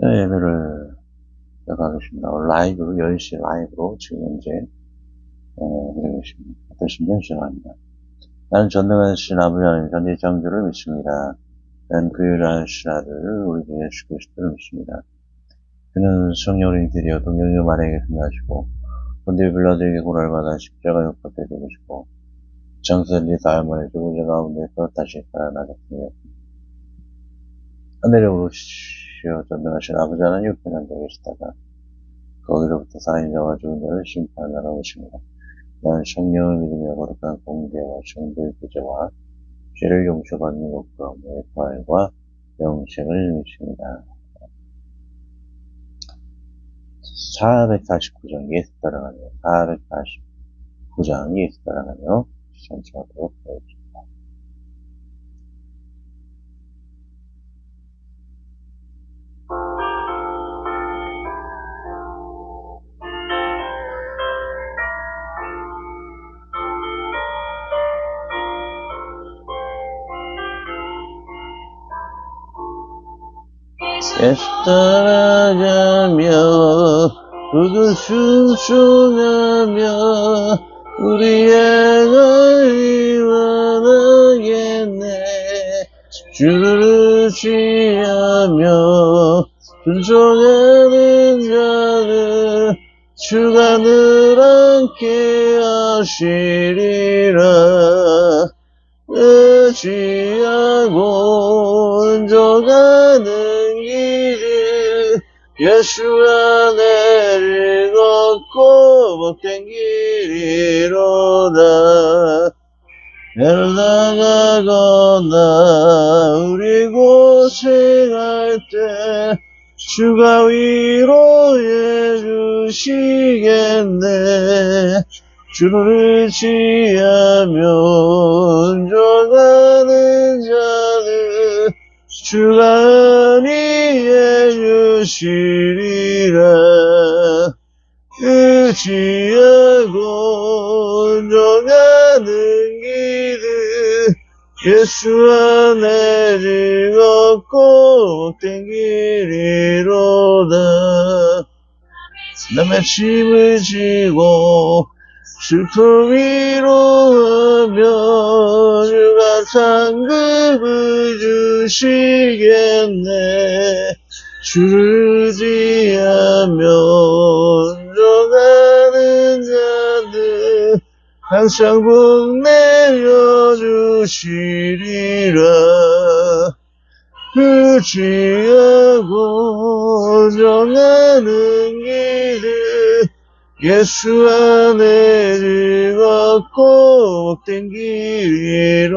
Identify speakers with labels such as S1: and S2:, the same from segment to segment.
S1: 네, 예배를 시작하겠습니다. 라이브로, 10시 라이브로 지금 현재, 드리고 있습니다. 어떠신지 시작합니다. 나는 전능하신 아버지 하나님 전지 창조를 믿습니다. 나는 그유일한 신하들 우리 주 예수 그리스도를 믿습니다. 그는 성령을 인테리어 동령님 아래에게 승하시고 본디 빌라들에게 고난을 받아 십자가 욕받게 되시고 장사들이 다음번에 죽은 자 가운데서 다시 살아나셨으며 하늘에 오르시어 전능하신 아버지 하나님 옆에 앉아 계시다가 거기로부터 살아있는 자와 죽은 자를 심판하러 오십니다. 나는 성령을 믿으며 거룩한 공개와 성도의 구제와 죄를 용서받는 것과 부활과 영생을 믿습니다. 449장 예수 따라가며 449장 예수 따라가며 시청하도록 하겠습니다. 예수 따라가며 그를 순종하며 우리의 나를 원하겠네. 주를 의지하며 순종하는 자는 주가 늘 함께 하시리라. 의지하고 순종하는 길을 예수 안에를 걷고 복된 길이로다. 배를 나가거나 우리 고생할 때 주가 위로해 주시겠네. 주를 의지하며 순종하는 자는 주가 은혜해 주시리라. 의지하고 순종하는 길은 예수 안에 즐겁고 복된 길이로다. 남의 짐을 지고 슬픔 위로하며 주가 상급을 주시겠네. 주를 의지하며 순종하는 자는 항상 복 내려주시리라. 의지하고 순종하는 길은 예수 안에 즐겁고 복된 길이로다.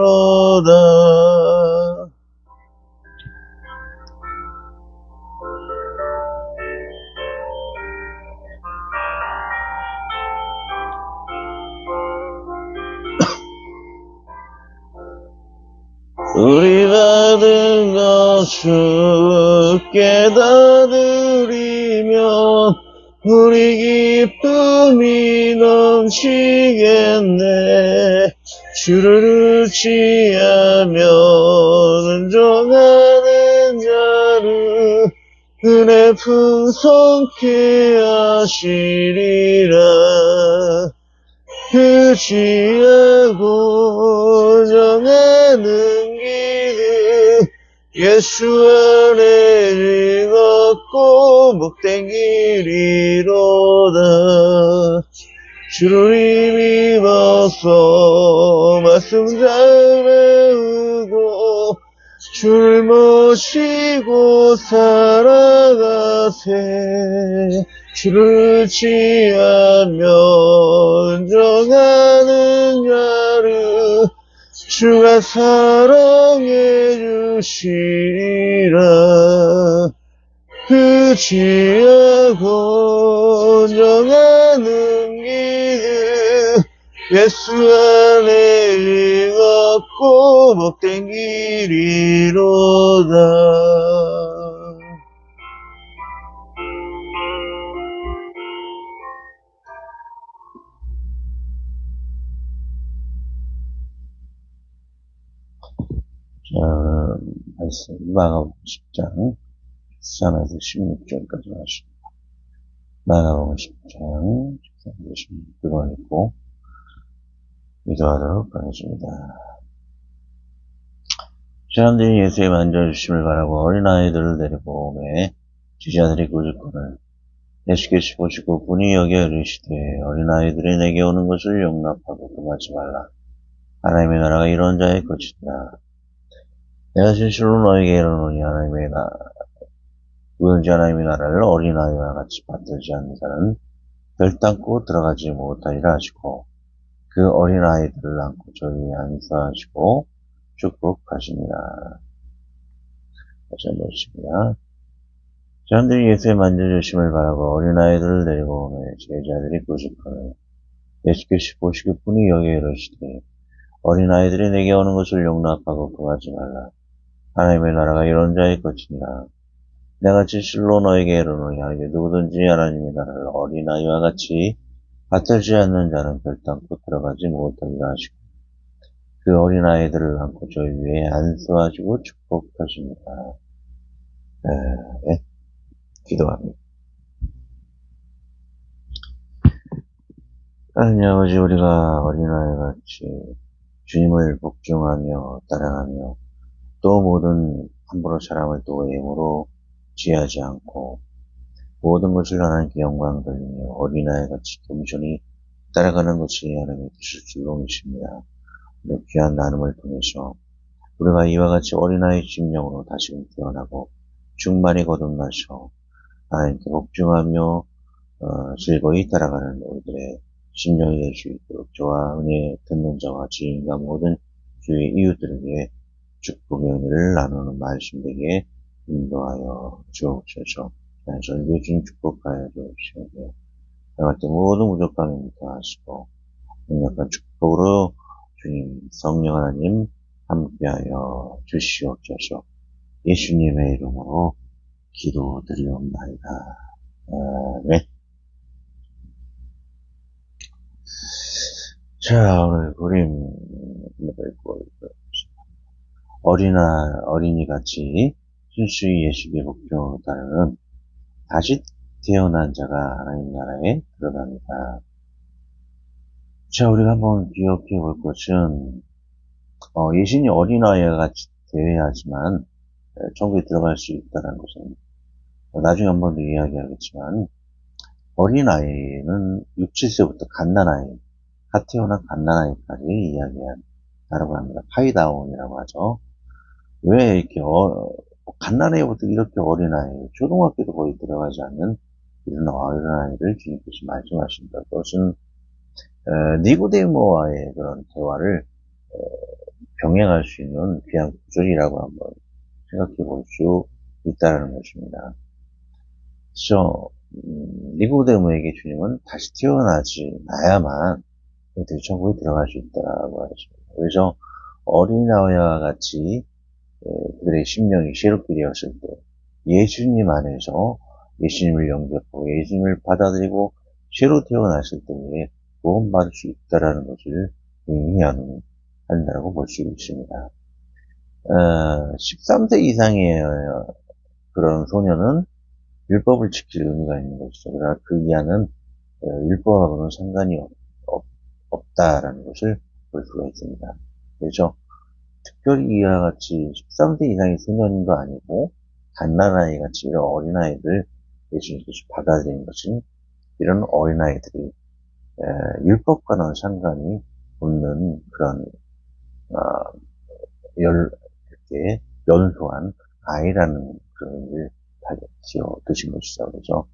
S1: 우리 받은 것 주께 다 드리면 우리 기쁨이 넘치겠네. 주를 의지하며 순종하는 자를 은혜 풍성케 하시리라. 의지하고 순종하는 길은 예수 안에 즐겁고 복된 길이로다. 주를 힘입어서 말씀 잘 배우고 주를 모시고 살아가세. 주를 의지하며 순종하는 자를 주가 사랑해 주시리라. 의지하고 순종하는 길은 예수 안에 즐겁고 복된 길이로다. 말씀, 마가복음 10장 13에서 16절까지 하십니다. 나가보면 10장 16번 읽고 기도하도록 하겠습니다. 사람들이 예수의 만져주심을 바라고 어린아이들을 데리고 오매 제자들이 꾸짖거늘 예수께서 보시고 분이 여겨 이르시되 어린아이들이 내게 오는 것을 용납하고 금하지 말라. 하나님의 나라가 이런 자의 것이니라. 내가 진실로 너에게 이르노니 누구든지 하나님의 나라를 어린아이와 같이 받들지 않는 자는 결단코 들어가지 못하리라 하시고 그 어린아이들을 안고 저희 안수하시고 축복하시니라. 다시 한번 읽습니다. 사람들이 예수의 만져주심을 바라고 어린아이들을 데리고 오매 제자들이 꾸짖거늘 예수께서 보시고 분이 여겨 이르시되 어린아이들이 내게 오는 것을 용납하고 금하지 말라. 하나님의 나라가 이런 자의 것이니라. 내가 진실로 너에게 이르노니 누구든지 하나님의 나라를 어린아이와 같이 받들지 않는 자는 결단코 들어가지 못하리라 하시고 그 어린아이들을 안고 저희 위에 안수하시고 축복하십니다. 네, 기도합니다. 하나님 아버지, 우리가 어린아이같이 주님을 복종하며 따라가며 또 모든 함부로 사람을 또 애무로 지하지 않고 모든 것을 하나님께 영광 돌리며 어린아이같이 겸손히 따라가는 것이 하나님의 뜻일 줄로 믿습니다. 우리 귀한 나눔을 통해서 우리가 이와 같이 어린아이 심령으로 다시금 태어나고 충만히 거듭나서 하나님께 복종하며 즐거이 따라가는 우리들의 심령이 될 수 있도록 저와 은혜 듣는 자와 지인과 모든 주의 이웃들에게 축복의 은혜를 나누는 말씀 되게 인도하여 주옵소서. 설교 중 축복하여 주옵시고 나갈 때 모든 부족함이 묻어하시고 강력한 축복으로 주님 성령 하나님 함께하여 주시옵소서. 예수님의 이름으로 기도드리옵나이다. 네. 자, 오늘 그림 어린이같이 순수히 예수의 복종으로 따르는 다시 태어난 자가 하나님 나라에 들어갑니다. 자, 우리가 한번 기억해 볼 것은 예수님이 어린아이와 같이 되어야 하지만 천국에 들어갈 수 있다는 것은 나중에 한 번 더 이야기하겠지만 어린아이는 6, 7세부터 갓난아이, 갓 태어난 갓난아이까지 이야기한다고 합니다. 파이다운이라고 하죠. 왜 이렇게 갓난아이부터 이렇게 어린아이, 초등학교도 거의 들어가지 않는 이런 어린아이를 주님께서 말씀하신다. 그것은 니고데모와의 그런 대화를 병행할 수 있는 귀한 구절이라고 한번 생각해 볼 수 있다는 것입니다. 그래서 니고데모에게 주님은 다시 태어나지 않아야만 그들이 천국에 들어갈 수 있다고 하십니다. 그래서 어린아이와 같이 그들의 심령이 새롭게 되었을 때 예수님 안에서 예수님을 영접하고 예수님을 받아들이고 새로 태어났을 때에 구원받을 수 있다는 것을 의미한다고 볼 수 있습니다. 13세 이상의 그런 소년은 율법을 지킬 의미가 있는 것이죠. 그러나 그 이하는 율법하고는 상관이 없다라는 것을 볼 수가 있습니다. 그래서 특별히 이와 같이 13세 이상의 소년도 아니고 갓난아이 같이 이런 어린아이들 예수님께서 받아들인 것은 이런 어린아이들이 율법과는 상관이 없는 그런 이렇게 연소한 아이라는 그런 의미를 지어 두신 것이죠. 그래서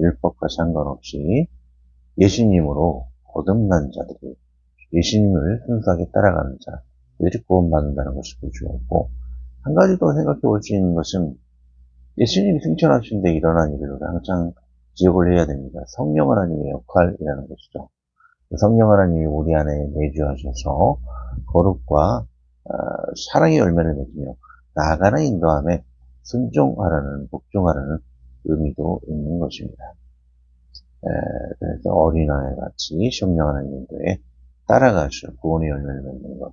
S1: 율법과 상관없이 예수님으로 거듭난 자들이 예수님을 순수하게 따라가는 자들이 구원받는다는 것을 볼 수가 있고, 한 가지 더 생각해 볼 수 있는 것은 예수님이 승천하신 데 일어난 일을 항상 기억을 해야 됩니다. 성령 하나님의 역할이라는 것이죠. 성령 하나님이 우리 안에 내주하셔서 거룩과 사랑의 열매를 맺으며 나아가는 인도함에 순종하라는, 복종하라는 의미도 있는 것입니다. 그래서 어린아이 같이 성령 하나님 인도에 따라가서 구원의 열매를 맺는 것.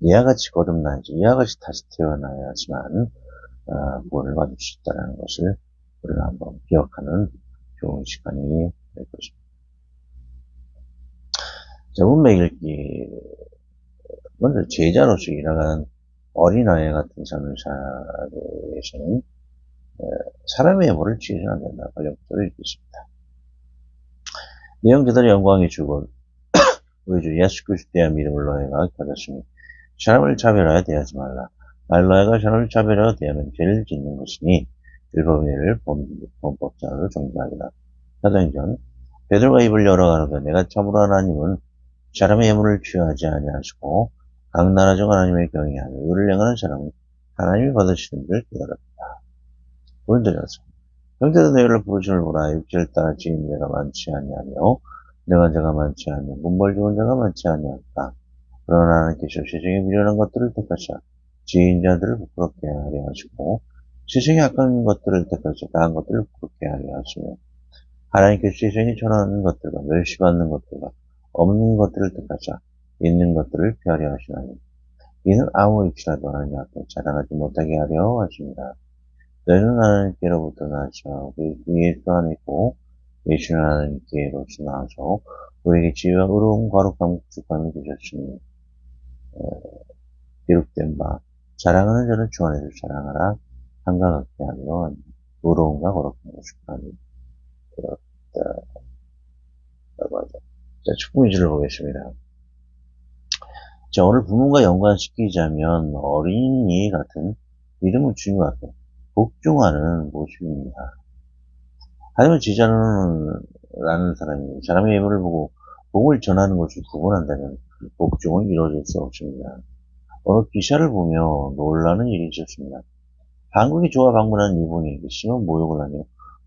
S1: 이와 같이 거듭나야지, 이와 같이 다시 태어나야지만 구원을 받을 수 있다는 것을 우리가 한번 기억하는 좋은 시간이 될 것입니다. 자, 운명 읽기. 먼저 제자로서 일어나는 어린아이 같은 삶을 살기 위해서는 사람의 예물을 취해서는 안 된다. 관련 구절을 읽겠습니다. 내용 그대로 영광의 주권, 우리 주 예수 그리스도의 믿음을 너희가 가졌으니 사람을 차별하여 대하지 말라. 너희가 사람을 차별하여 대하면 죄를 짓는 것이니 율법의 범법자로 정죄하리라. 사도행전 베드로가 입을 열어가로되 내가 참으로 하나님은 사람의 예물을 취하지 아니하시고 각 나라 중 하나님의 경외하며 의를 행하는 사람은 하나님이 받으시는 줄 깨달았다. 본절에서 형제도 너희를 부르심을 보라. 육체를 따라 지은 자가 많지 아니하며 능한 자가 많지 아니하며 문벌 좋은 자가 많지 아니하다. 그러나 하나님께서 세상에 미련한 것들을 택하사 지은 자들을 부끄럽게 하려 하시고 세상에 악한 것들을 택하사 나은 것들을 부끄럽게 하려 하시며 하나님께서 세상에 전하는 것들과 멸시받는 것들과 없는 것들을 택하사 있는 것들을 피하려 하시나니 이는 아무 일치라도 하나님 앞에 자랑하지 못하게 하려 하십니다. 너희는 하나님께로부터 나셔 예수 안에 있고 예수는 하나님께로서 나와서 우리에게 지혜와 의로움 거룩함 축함이 되셨으니 기록된 바 자랑하는 자는 주 안에서 자랑하라. 한가 같게 하려 합니다. 의로움과 거룩함 축함이 되었다. 자, 축복인지를 보겠습니다. 자, 오늘 부모가 연관시키자면 어린이 같은 믿음을 주님 앞에 복종하는 모습입니다. 하지만 제자는 라는 사람이 사람의 예물을 보고 복을 전하는 것을 구분한다면 복종은 이루어질 수 없습니다. 어느 기사를 보며 놀라는 일이 있었습니다. 한국에 좋아 방문한 일본인에게 심한 모욕을 하며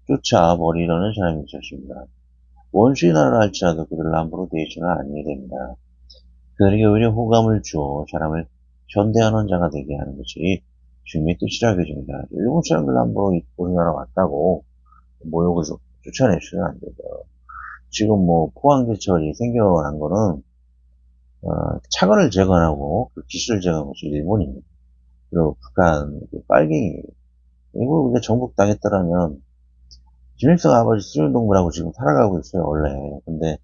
S1: 쫓아버리려는 사람이 있었습니다. 원수의 나라를 할지라도 그들을 함부로 대해서는 아니게 됩니다. 그들에게 오히려 호감을 주어 사람을 현대하는 자가 되게 하는 것이 주님의 뜻이라 여겨집니다. 일본 사람들 함부로 우리나라 왔다고 모욕을 쫓아내서는 안 되죠. 지금 포항제철이 생겨난 거는 차관을 재건하고 그 기술을 재건한 것이 일본입니다. 그리고 북한 빨갱이 이거 우리가 정복당했더라면 김일성 아버지 수령동물하고 지금 살아가고 있어요 원래. 근데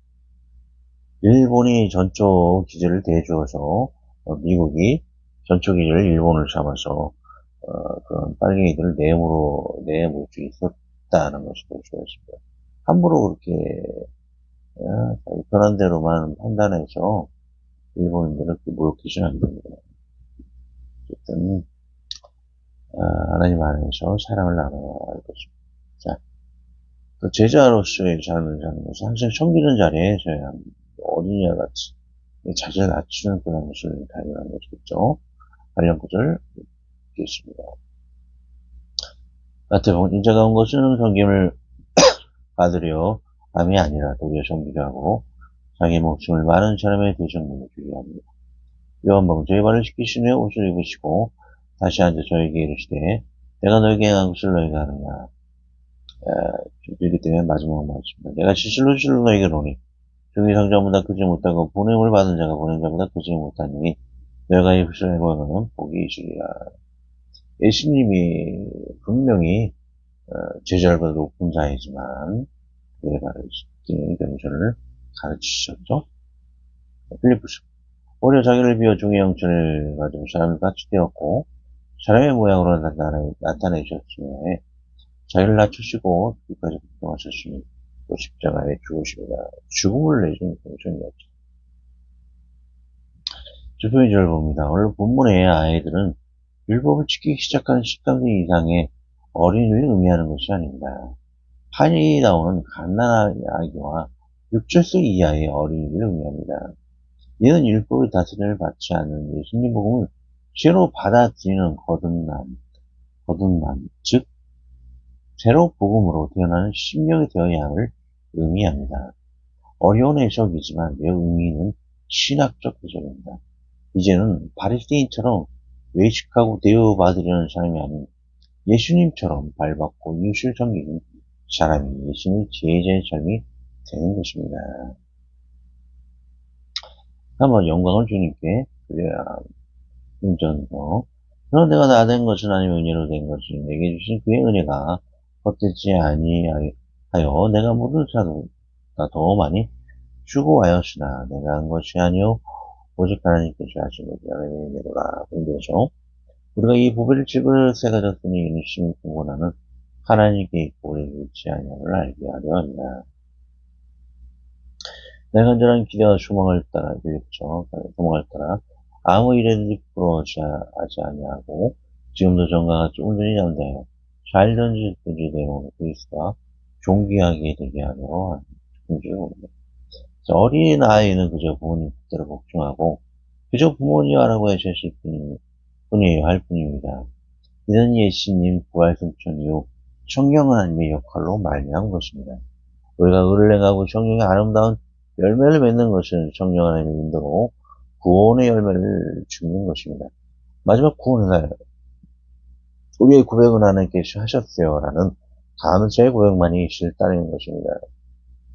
S1: 일본이 전초 기지를 대주어서 미국이 전초 기지를 일본을 잡아서 그런 빨갱이들을 내몰 수 있었다는 것이 보여졌습니다. 함부로 그렇게 편한 대로만 판단해서 일본인들을 모욕해서는 안 됩니다. 어쨌든 하나님 안에서 사랑을 나눠야 할 것입니다. 자, 그 제자로서의 삶을 사는 것은 항상 섬기는 자리에 서야 합니다. 어린이와 같이 자신을 낮추는 그런 것을 발견하는 것이겠죠. 관련 구절 읽겠습니다. 마태복음 인자가 온 것은 섬김을 받으려 함이 아니라 도리어 섬기려 하고 자기 목숨을 많은 사람의 대성물로 주려 합니다. 요한복음 저희 발을 씻기신 후에 옷을 입으시고 다시 앉아 저에게 이르시되 내가 너에게 행한 것을 너희가 하느냐. 읽기 때문에 마지막 말씀입니다. 내가 진실로 너에게 이르노니 종이 성자보다 크지 못하고 보냄을 받은 자가 보낸 자보다 크지 못하니 너희가 이 것을 행하면 복이 있으리라. 예수님이 분명히 제자보다 높은 자이지만 그에 바로 겸손을 가르치셨죠. 필리포스 오히려 자기를 비워 종의 형체를 가지고 사람을 같이 되었고 사람의 모양으로 나타내셨으며 자기를 낮추시고 끝까지 복종하셨으니 또 십자가에 죽으십니다. 죽음을 내준 공천이었죠. 주표인절을 봅니다. 오늘 본문의 아이들은 율법을 지키기 시작한 10강岁 이상의 어린이를 의미하는 것이 아닙니다. 판이 나오는 갓난아기 아기와 6절岁 이하의 어린이를 의미합니다. 이는 율법의 다스림을 받지 않는 예수님 복음을 새로 받아들이는 거듭남, 즉 새로 복음으로 태어나는 심령이 되어야 함을 의미합니다. 어려운 해석이지만 매우 의미 있는 신학적 해석입니다. 이제는 바리새인처럼 외식하고 대우받으려는 사람이 아닌 예수님처럼 발받고 이웃을 섬기는 사람이 예수님의 제자의 삶이 되는 것입니다. 한번 영광을 주님께 드려야 운전도 그런 내가 나 된 것은 아니면 은혜로 된 것이 내게 주신 그의 은혜가 헛되지 아니하여 내가 모든 사도보다 더 많이 주고하였으나 내가 한 것이 아니요 오직 하나님께서 하신 것이 하나님의 은혜로라. 그래서 우리가 이 부별집을 새 가졌으니 이는 심히 공고나는 하나님께 있고 우리에게 있지 아니함을 알게 하려 합니다. 내 간절한 기대와 소망을 따라 빌립죠. 소망을 따라 아무 일에든지 부러워하지 아니하고 지금도 전과 같이 온전히 잠대하여 잘 던질든지 내놓은 그리스도가 존귀하게 되게 하려 하는 줄 모릅니다. 어린 아이는 그저 부모님 뜻대로 복종하고 그저 부모님 하라고 하셨을 뿐이에요 할 뿐입니다. 이런 예수님 부활 승천 이후 성령 하나님의 역할로 말미암은 것입니다. 우리가 의를 행하고 성령의 아름다운 열매를 맺는 것은 성령 하나님의 인도로 구원의 열매를 주는 것입니다. 마지막 구원의 날 우리의 고백은 하나님께서 하셨어요 라는 감사의 고백만이 있을 따르는 것입니다.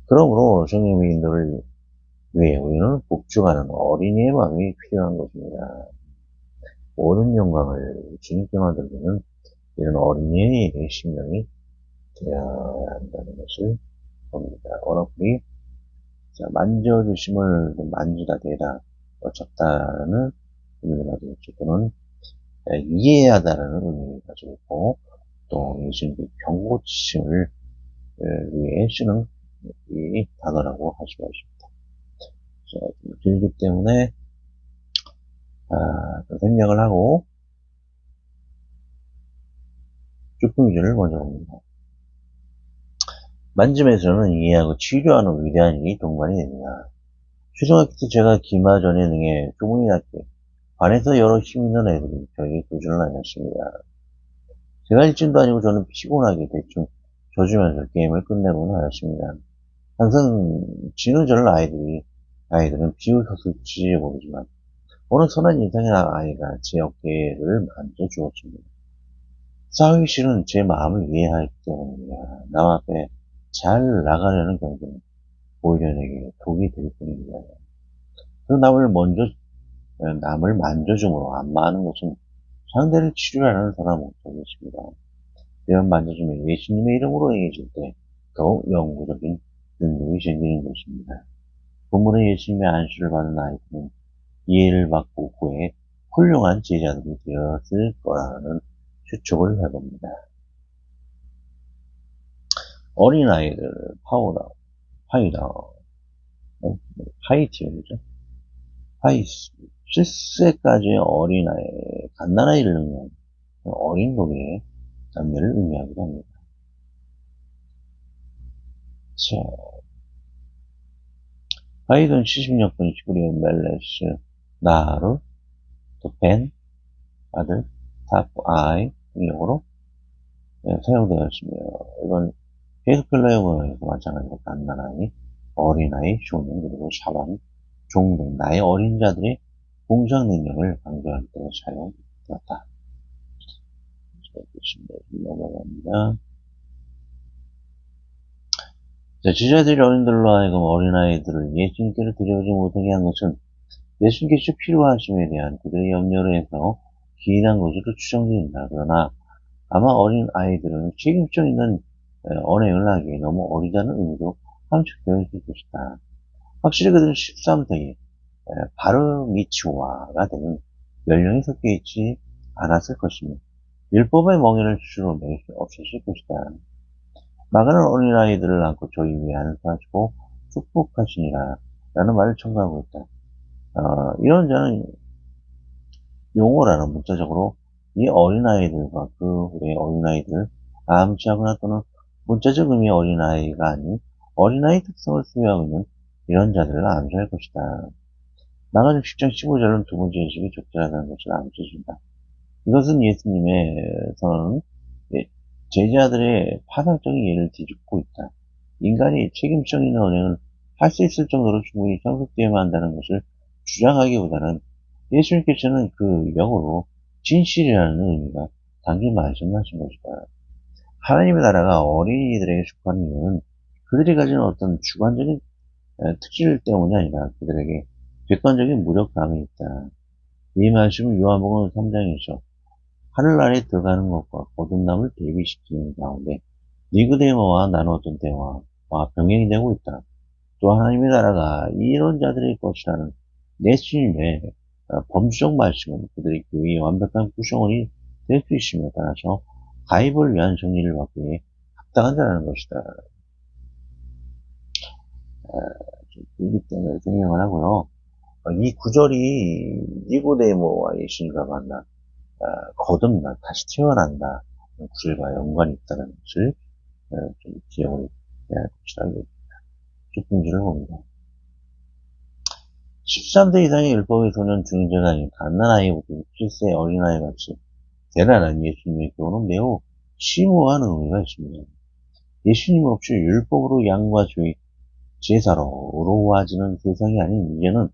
S1: 그러므로 성령의 인도를 위해 우리는 복종하는 어린이의 마음이 필요한 것입니다. 모든 영광을 주님께만 돌리는 이런 어린이의 심령이 되어야 한다는 것을 봅니다. 어른이 만져주심을 만지다 대다 어쩌다라는 의미를 가지고 있죠. 또는 이해하다라는 의미를 가지고 있고 또 예수님의 경고치심을 위해 쓰는 이 단어라고 할 수가 있습니다. 길기 때문에 생략을 하고 쭈꾸미줄을 먼저 봅니다. 만짐에서는 이해하고 치료하는 위대한 일이 동반이 됩니다. 초등학교 때 제가 기마전에 등에 소문이 났게 반에서 여러 힘 있는 애들이 저에게 도전을 하였습니다. 제가 일진도 아니고 저는 피곤하게 대충 져주면서 게임을 끝내곤 하였습니다. 항상 지는 저를 아이들은 비웃었을지 모르지만 어느 선한 인상의 아이가 제 어깨를 만져주었습니다. 싸우기 싫은 제 마음을 이해하기 때문입니다. 남 앞에 잘 나가려는 경쟁은 오히려 내게 독이 될 뿐입니다. 그 남을 만져줌으로 안마하는 것은 상대를 치료하는 사람 목적이십니다. 이런 만져줌이 예수님의 이름으로 행해질 때 더욱 영구적인 능력이 생기는 것입니다. 본문의 예수님의 안수를 받은 아이들은 이해를 받고 후에 훌륭한 제자들이 되었을 거라는 추측을 해봅니다. 어린아이들, 파이티죠. 파이스, 7세까지의 어린아이, 갓난아이를 의미하는 어린 독의 남녀를 의미하기도 합니다. 자, 파이든 70년권 시구리온 멜레스, 나하루, 또 벤, 아들, 타프, 아이 등용으로 사용되었으며 이건 페이스펠러 영어에서 마찬가지로 갓난아이, 어린아이, 쇼년, 그리고 샤반, 종등, 나의 어린 자들의 공상 능력을 강조할 때 사용되었다. 넘어갑니다. 자, 지자들이 어린들로 하여금 어린아이들을 예수님께로 데려오지 못하게 한 것은 예수님께서 필요하심에 대한 그들의 염려로 해서 기인한 것으로 추정됩니다. 그러나 아마 어린아이들은 책임성 있는 언행을 하기에 너무 어리다는 의미도 함축되어 있을 것이다. 확실히 그들은 13세기 바르미츠와가 되는 연령이 섞여 있지 않았을 것입니다. 율법의 멍에를 주로 낼 수 없었을 것이다. 마가는 어린아이들을 안고 저희 위에 안수하시고 축복하시니라 라는 말을 첨가하고 있다. 이런 자는 용어라는 문자적으로 이 어린아이들과 그 후에 어린아이들을 암시하거나 또는 문자적 의미의 어린아이가 아닌 어린아이 특성을 소유하고 있는 이런 자들을 암시할 것이다. 마가 60장 15절은 두 번째 예식이 적절하다는 것을 암시해준다. 이것은 예수님의 선언은 제자들의 파상적인 예를 뒤집고 있다. 인간이 책임성 있는 언행을 할 수 있을 정도로 충분히 성숙되어야만 한다는 것을 주장하기보다는 예수님께서는 그 영어로 진실이라는 의미가 담긴 말씀하신 것이다. 하나님의 나라가 어린이들에게 속하는 이유는 그들이 가진 어떤 주관적인 특질 때문이 아니라 그들에게 객관적인 무력감이 있다. 이 말씀은 요한복음 3장에서 하늘나라에 들어가는 것과 거듭남을 대비시키는 가운데 니고데모와 나누었던 대화와 병행이 되고 있다. 또 하나님의 나라가 이런 자들의 것이라는 예수님의 범주적 말씀은 그들의 교회의 완벽한 구성원이 될 수 있음에 따라서 가입을 위한 정리를 받기에 합당한 자라는 것이다. 이기 때문에 생각을 하고요. 이 구절이 니고데모와 예수님과 만나 거듭나 다시 태어난다 구절과 연관이 있다는 것을 좀 기억을 해야 할 것이라고 기쁨지를 봅니다. 13세 이상의 율법의 소년 중재가 아닌 갓난아이부터 7세 어린아이 같이 대단한 예수님의 교훈은 매우 심오한 의미가 있습니다. 예수님 없이 율법으로 양과 주의 제사로 의로워지는 세상이 아닌 이제는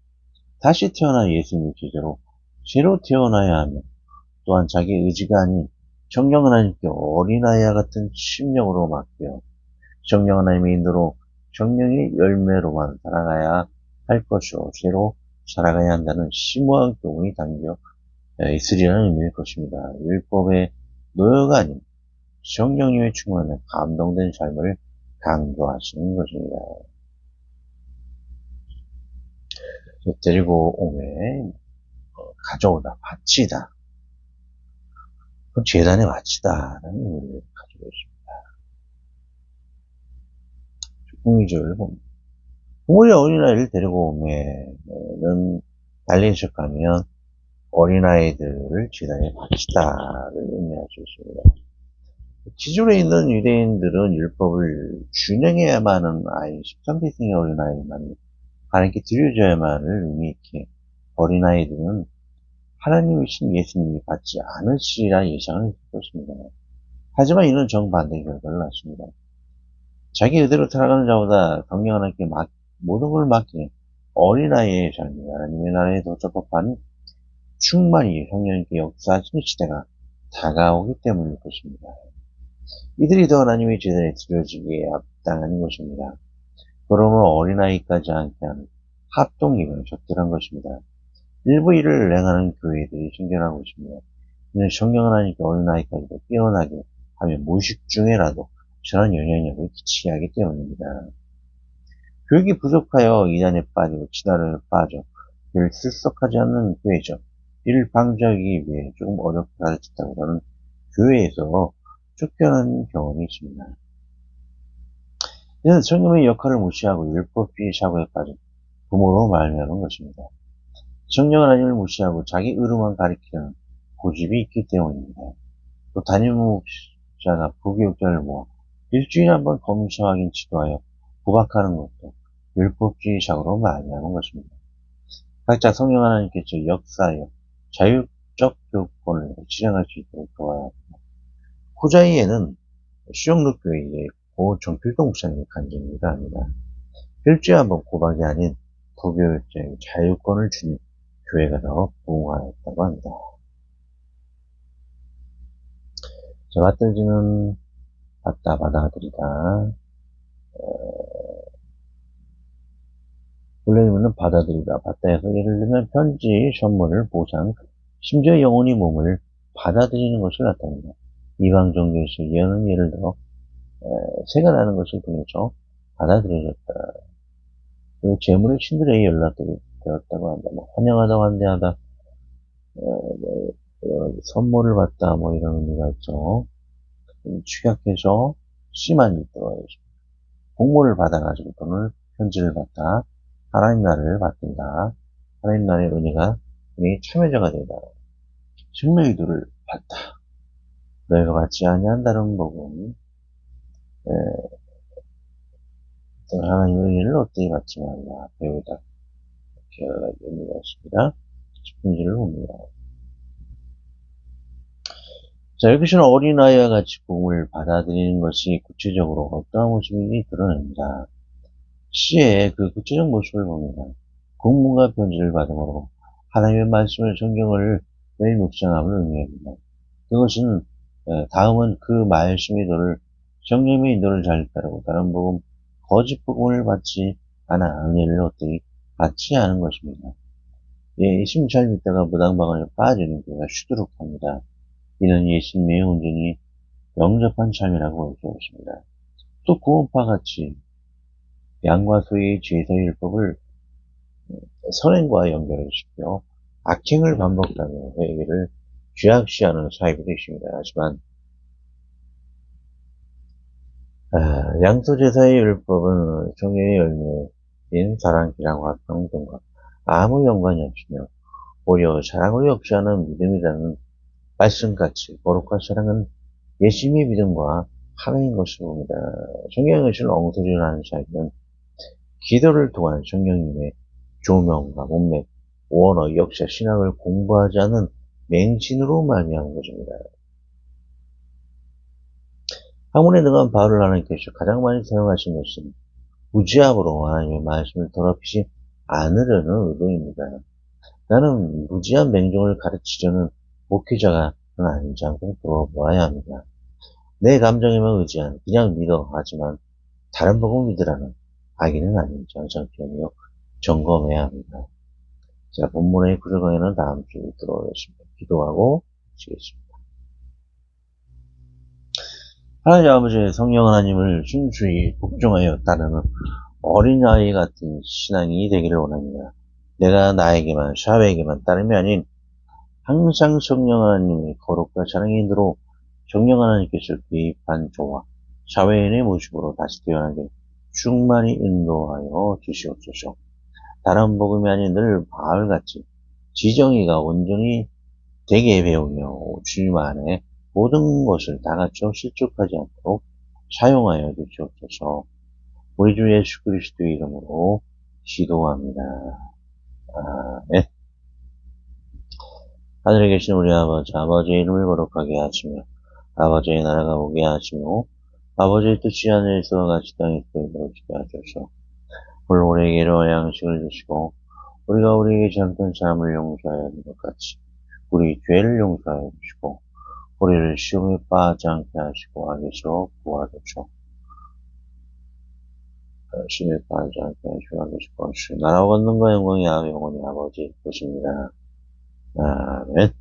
S1: 다시 태어난 예수님의 제자로 새로 태어나야 하며 또한 자기 의지가 아닌 성령 하나님께 어린아이와 같은 심령으로 맡겨 성령 하나님의 인도로 성령의 열매로만 살아가야 할 것이요 새로 살아가야 한다는 심오한 교훈이 담겨 있으리라는 의미일 것입니다. 율법의 노예가 아닌 성령님의 충만한 감동된 삶을 강조하시는 것입니다. 데리고 오매 가져오다 바치다 그 재단에 바치다라는 의미를 가지고 있습니다. 공의절을 봅니다. 부모의 어린아이를 데리고 오매는 달리 해석하면 어린아이들을 재단에 바치다를 의미할 수 있습니다. 기존에 있는 유대인들은 율법을 준행해야만 하는 아이, 13세 이상의 어린아이만 하나님께 드려져야만을 의미있게 어린아이들은 하나님이신 예수님이 받지 않으시리라 예상을 했을 것입니다. 하지만 이는 정반대의 결과를 낳습니다. 자기 의대로 살아가는 자보다 성령 하나님께 모든 걸 맡기는 어린아이의 삶이 하나님의 나라에 더 적합한 충만히 성령님께 역사하시는 시대가 다가오기 때문일 것입니다. 이들이 더 하나님의 제자에 드려지기에 합당한 것입니다. 그러므로 어린아이까지 함께 하는 합동기관은 적절한 것입니다. 일부 일을 행하는 교회들이 생겨나고 있습니다. 이는 성령 하나님께 어린아이까지도 깨어나게 하며 무의식 중에라도 저런 영향력을 끼치게 하기 때문입니다. 교육이 부족하여 이단에 빠지고 치달에 빠져 늘 출석하지 않는 교회죠. 이를 방지하기 위해 조금 어렵게 가르쳤다고 하는 교회에서 쫓겨난 경험이 있습니다. 이는 성령의 역할을 무시하고 율법주의 사고에 빠진 부모로 말미암은 것입니다. 성령 하나님을 무시하고 자기 의로만 가리키는 고집이 있기 때문입니다. 또 담임 목사가 부교육자를 모아 일주일에 한 번 검사 확인 지도하여 구박하는 것도 율법주의 사고로 말미암은 것입니다. 각자 성령 하나님께서 역사하여 자율적 교권을 실행할 수 있도록 도와야 합니다. 후자이에는 수영록교회의 고정필동 목사님의 간증이기도 합니다. 일주일에 한 번 구박이 아닌 부교육자의 자유권을 주는 교회가 더 부흥하였다고 합니다. 자, 받들지는 받아들이다. 원래는 받아들이다. 받다해서 예를 들면 편지, 선물을, 보상, 심지어 영혼이 몸을 받아들이는 것을 나타냅니다. 이방 종교에서 예언은 예를 들어 새가 나는 것을 통해서 받아들여졌다. 그리고 재물의 신들에게 연락되었다고 한다. 환영하다, 환대하다, 선물을 받다, 이런 의미가 있죠. 축약해서 심한 일도 공모를 받아가지고 또는 편지를 받다, 하나님 나라를 받든다, 하나님 나라의 은혜가 참여자가 되다, 생명의 도를 받다. 너희가 받지 아니한다는 복음, 하나님의 은혜를 어떻게 받지 말라, 배우다. 이렇게 여러 가지 의미가 있습니다. 10분지를 봅니다. 자, 여기서는 어린아이와 같이 복음을 받아들이는 것이 구체적으로 어떠한 모습인지 드러냅니다. 시의 그 구체적 모습을 봅니다. 국문과 편지를 받음으로 하나님의 말씀을 성경을 매일 묵상함을 의미합니다. 그것은 다음은 그 말씀의 도를 성령의 인도를 잘 따르고 다른 복음 거짓 복음을 받지 않아 은혜를 어떻게 받지 않은 것입니다. 예수님 잘 믿다가 무당방언에 빠지는 교회가 수두룩합니다. 이는 예수님의 온전히 영접한 삶이라고 볼 수 있습니다. 또 구원파 같이 양과 소의 제사율법을 선행과 연결시켜 악행을 반복하며 회개를 죄악시하는 사입이 되십니다. 하지만 양소제사의 율법은 성경의 열매인 사랑, 기량과 평등과 아무 연관이 없으며 오히려 사랑을 역시하는 믿음이라는 말씀같이 거룩한 사랑은 예수님의 믿음과 하나인 것을 봅니다. 성경에 실은 엉터리라는 사역은 기도를 통한 성령님의 조명과 몸매, 원어, 역사, 신학을 공부하지 않은 맹신으로 말미암은 것입니다. 학문에 능한 바울을 하나님께서 가장 많이 사용하신 것은 무지함으로 하나님의 말씀을 더럽히지 않으려는 의도입니다. 나는 무지한 맹종을 가르치려는 목회자가 아닌지 항상 물어보아야 합니다. 내 감정에만 의지한 그냥 믿어 하지만 다른 복음 믿으라는 악인은 아닌지 항상 기억하며 점검해야 합니다. 자, 본문의 구절 강의는 다음 주에 들어오겠습니다. 기도하고 마치겠습니다. 하나님 아버지 성령 하나님을 순수히 복종하여 따르는 어린아이 같은 신앙이 되기를 원합니다. 내가 나에게만 샤베에게만 따름이 아닌 항상 성령 하나님의 거룩과 사랑의 인도로 성령 하나님께서 개입한 저와 사회인의 모습으로 다시 태어나게 충만히 인도하여 주시옵소서. 다른 복음이 아닌 늘 바울같이 지정의가 온전히 되게 배우며 주님 안에 모든 것을 다 갖춰 실족하지 않도록 사용하여 주시옵소서. 우리 주 예수 그리스도의 이름으로 기도합니다. 아멘. 하늘에 계신 우리 아버지, 아버지의 이름을 거룩하게 하시며 아버지의 나라가 오게 하시며 아버지의 뜻이 하늘에서 같이 땅에서 이루어지게 하소서. 오늘 우리에게 이러한 양식을 주시고 우리가 우리에게 잘못한 사람을 용서하여 하는 것 같이 우리 죄를 용서하여 주시고 우리를 시험에 빠지지 않게 하시고 악에서 구하소서. 시험에 빠지지 않게 하시고 악에서 구하소서. 나라와 권능과 영광이 영원히 아버지 것입니다. 아멘.